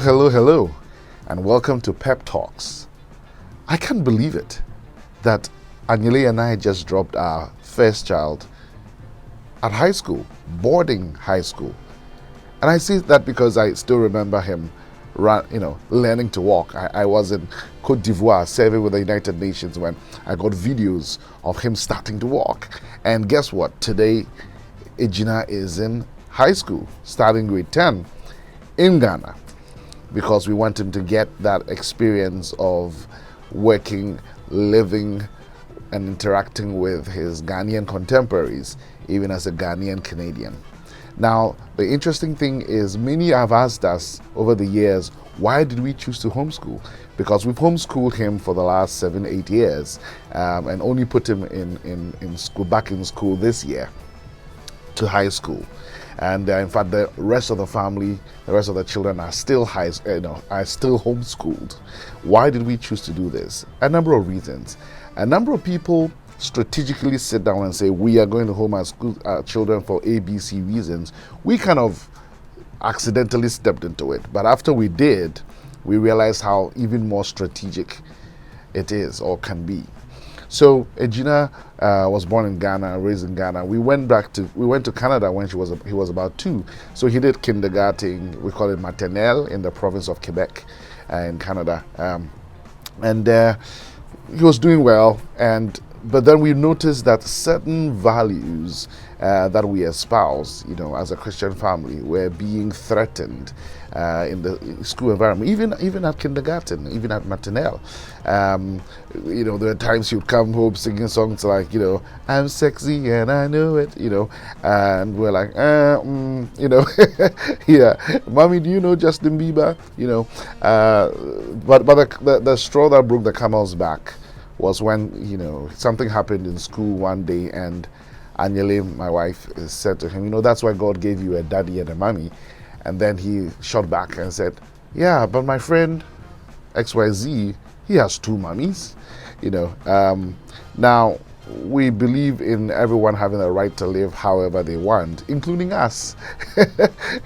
Hello, and welcome to Pep Talks. I can't believe it that Anyele and I just dropped our first child at high school, boarding high school. And I see that because I still remember him learning to walk. I was in Cote d'Ivoire serving with the United Nations when I got videos of him starting to walk. And guess what? Today, Ejina is in high school, starting grade 10 in Ghana, because we want him to get that experience of working, living, and interacting with his Ghanaian contemporaries, even as a Ghanaian Canadian. Now, the interesting thing is many have asked us over the years, why did we choose to homeschool? Because we've homeschooled him for the last 7-8 years and only put him in school, back in school this year to high school. And in fact, the rest of the family, the rest of the children are still are still homeschooled. Why did we choose to do this? A number of reasons. A number of people strategically sit down and say, we are going to homeschool our children for ABC reasons. We kind of accidentally stepped into it. But after we did, we realized how even more strategic it is or can be. So Ejina was born in Ghana, raised in Ghana. We went to Canada when he was about 2. So he did kindergarten. We call it maternelle in the province of Quebec, in Canada, and he was doing well. But then we noticed that certain values that we espouse, as a Christian family, were being threatened in the school environment, even at kindergarten, even at maternelle. There were times he would come home singing songs like, I'm sexy and I know it, and we're like, yeah, mommy, do you know Justin Bieber? But the straw that broke the camel's back was when, something happened in school one day, and Anyele, my wife, said to him, that's why God gave you a daddy and a mommy. And then he shot back and said, yeah, but my friend XYZ, he has 2 mummies. Now, we believe in everyone having the right to live however they want, including us.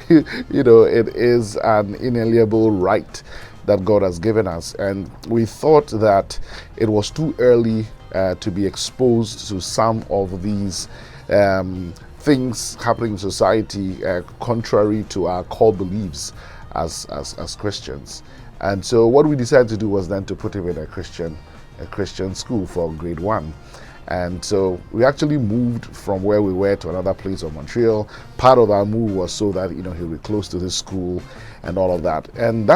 It is an inalienable right that God has given us. And we thought that it was too early to be exposed to some of these things happening in society contrary to our core beliefs as Christians. And so what we decided to do was then to put him in a Christian school for grade 1. And so we actually moved from where we were to another place in Montreal. Part of our move was so that he'll be close to this school and all of that. And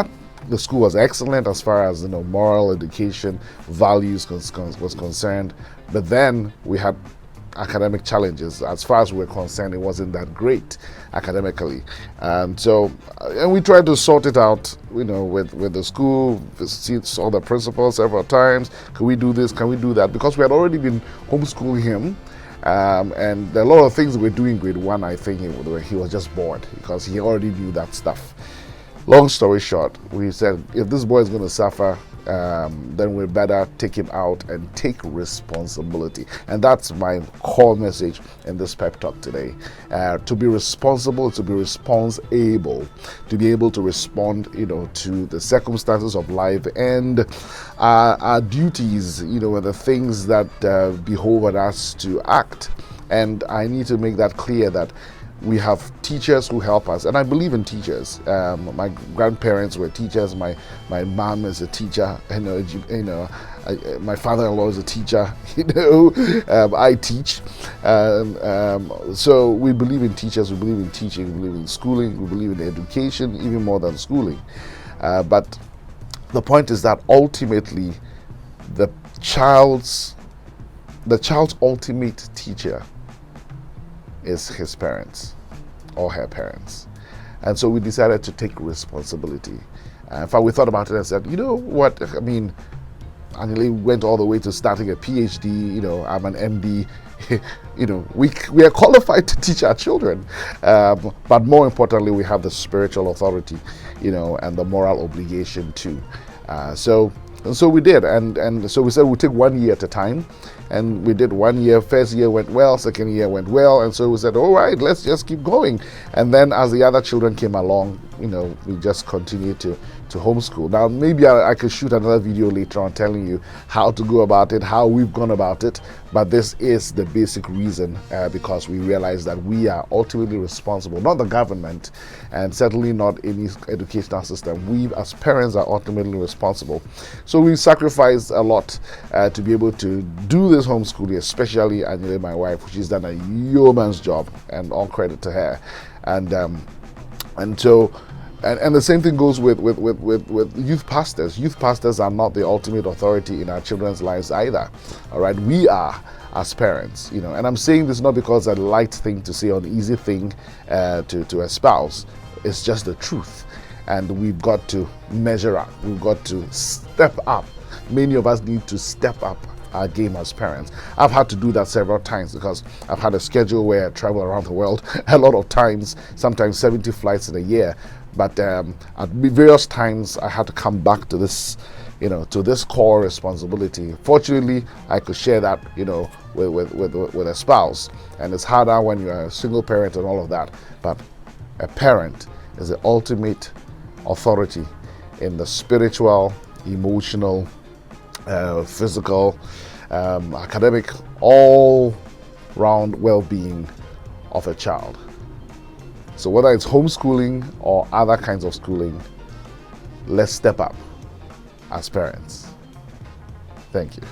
the school was excellent as far as moral education, values was concerned. But then we had academic challenges. As far as we were concerned, it wasn't that great academically, and we tried to sort it out, with the school. Saw the principal several times. Can we do this? Can we do that? Because we had already been homeschooling him, and a lot of things we were doing grade 1. I think he was just bored because he already knew that stuff. Long story short, we said, if this boy is going to suffer, then we better take him out and take responsibility. And that's my core message in this pep talk today. To be responsible, to be responsible, to be able to respond, to the circumstances of life and our duties, and the things that behoove us to act. And I need to make that clear that we have teachers who help us, and I believe in teachers. My grandparents were teachers. My mom is a teacher. My father-in-law is a teacher. I teach. So we believe in teachers. We believe in teaching. We believe in schooling. We believe in education, even more than schooling. But the point is that ultimately, the child's ultimate teacher is his parents or her parents. And so we decided to take responsibility. In fact, we thought about it and said, what, Anyele went all the way to starting a PhD, I'm an MD, we are qualified to teach our children. But more importantly, we have the spiritual authority, and the moral obligation too. So we did, and so we said we'll take 1 year at a time. And we did 1 year. First year went well, second year went well, and so we said, all right, let's just keep going. And then as the other children came along, we just continue to homeschool. Now, maybe I could shoot another video later on telling you how to go about it, how we've gone about it, but this is the basic reason, because we realize that we are ultimately responsible, not the government, and certainly not any educational system. We as parents are ultimately responsible. So we sacrifice a lot to be able to do this homeschooling, especially Anyele, my wife. She's done a yeoman's job, and all credit to her. And so the same thing goes with youth pastors. Youth pastors are not the ultimate authority in our children's lives either. All right, we are as parents, and I'm saying this not because it's a light thing to say or an easy thing to espouse. It's just the truth, and we've got to measure up. We've got to step up. Many of us need to step up our game as parents. I've had to do that several times because I've had a schedule where I travel around the world a lot of times, sometimes 70 flights in a year. But at various times I had to come back to this, to this core responsibility. Fortunately, I could share that, with a spouse. And it's harder when you're a single parent and all of that. But a parent is the ultimate authority in the spiritual, emotional, physical, academic, all-round well-being of a child. So whether it's homeschooling or other kinds of schooling, let's step up as parents. Thank you.